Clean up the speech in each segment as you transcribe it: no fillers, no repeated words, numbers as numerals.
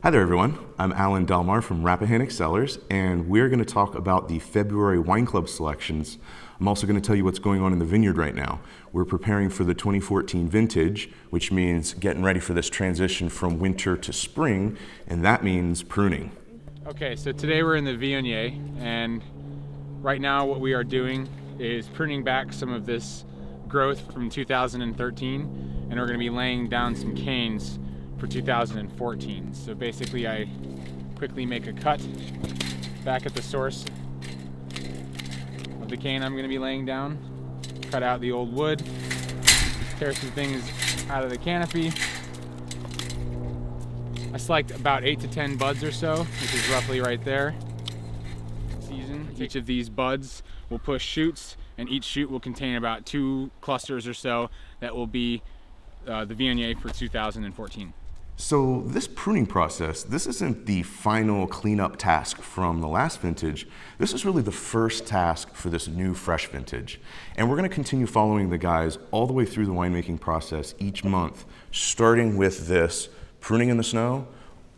Hi there everyone, I'm Allan Delmare from Rappahannock Cellars, and we're going to talk about the February Wine Club selections. I'm also going to tell you what's going on in the vineyard right now. We're preparing for the 2014 vintage, which means getting ready for this transition from winter to spring, and that means pruning. Okay, so today we're in the Viognier, and right now what we are doing is pruning back some of this growth from 2013, and we're going to be laying down some canes for 2014. So basically I quickly make a cut back at the source of the cane I'm going to be laying down, cut out the old wood, tear some things out of the canopy. I select about 8 to 10 buds or so, which is roughly right there. Each of these buds will push shoots, and each shoot will contain about 2 clusters or so that will be the Viognier for 2014. So this pruning process, this isn't the final cleanup task from the last vintage. This is really the first task for this new fresh vintage. And we're going to continue following the guys all the way through the winemaking process each month, starting with this pruning in the snow,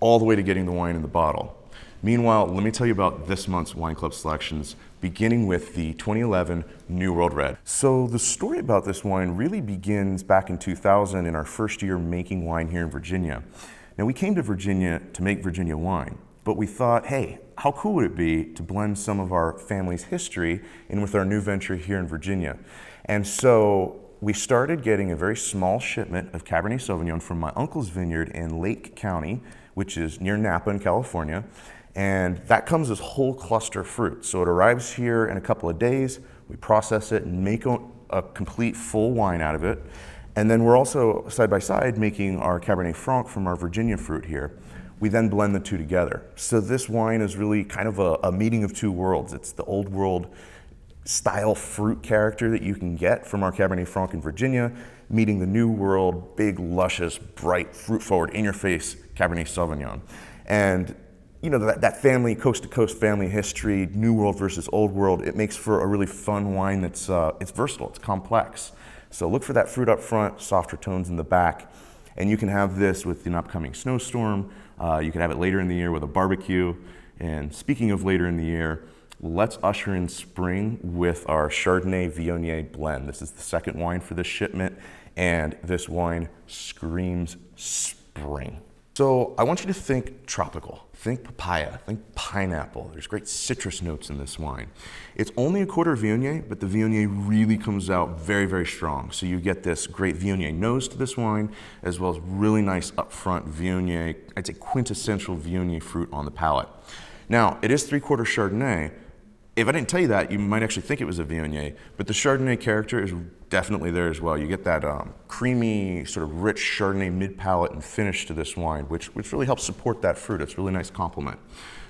all the way to getting the wine in the bottle. Meanwhile, let me tell you about this month's Wine Club selections, beginning with the 2011 New World Red. So the story about this wine really begins back in 2000 in our first year making wine here in Virginia. Now we came to Virginia to make Virginia wine, but we thought, hey, how cool would it be to blend some of our family's history in with our new venture here in Virginia? And so we started getting a very small shipment of Cabernet Sauvignon from my uncle's vineyard in Lake County, which is near Napa in California. And that comes as whole cluster fruit. So it arrives here in a couple of days, we process it and make a complete full wine out of it. And then we're also side by side making our Cabernet Franc from our Virginia fruit here. We then blend the two together. So this wine is really kind of a meeting of two worlds. It's the old world style fruit character that you can get from our Cabernet Franc in Virginia, meeting the new world, big, luscious, bright, fruit forward, in your face Cabernet Sauvignon. And you know, that family, coast to coast family history, new world versus old world, it makes for a really fun wine that's it's versatile, it's complex. So look for that fruit up front, softer tones in the back, and you can have this with an upcoming snowstorm. You can have it later in the year with a barbecue. And speaking of later in the year, let's usher in spring with our Chardonnay Viognier blend. This is the second wine for this shipment, and this wine screams spring. So I want you to think tropical, think papaya, think pineapple. There's great citrus notes in this wine. It's only a quarter Viognier, but the Viognier really comes out very, very strong. So you get this great Viognier nose to this wine, as well as really nice upfront Viognier, I'd say quintessential Viognier fruit on the palate. Now, it is 3/4 Chardonnay. If I didn't tell you that, you might actually think it was a Viognier, but the Chardonnay character is definitely there as well. You get that creamy, sort of rich Chardonnay mid-palate and finish to this wine, which really helps support that fruit. It's a really nice compliment.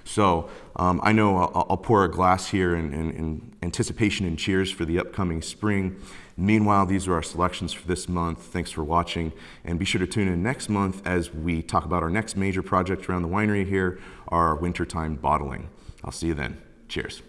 So I know I'll pour a glass here in anticipation and cheers for the upcoming spring. Meanwhile, these are our selections for this month. Thanks for watching, and be sure to tune in next month as we talk about our next major project around the winery here, our wintertime bottling. I'll see you then. Cheers.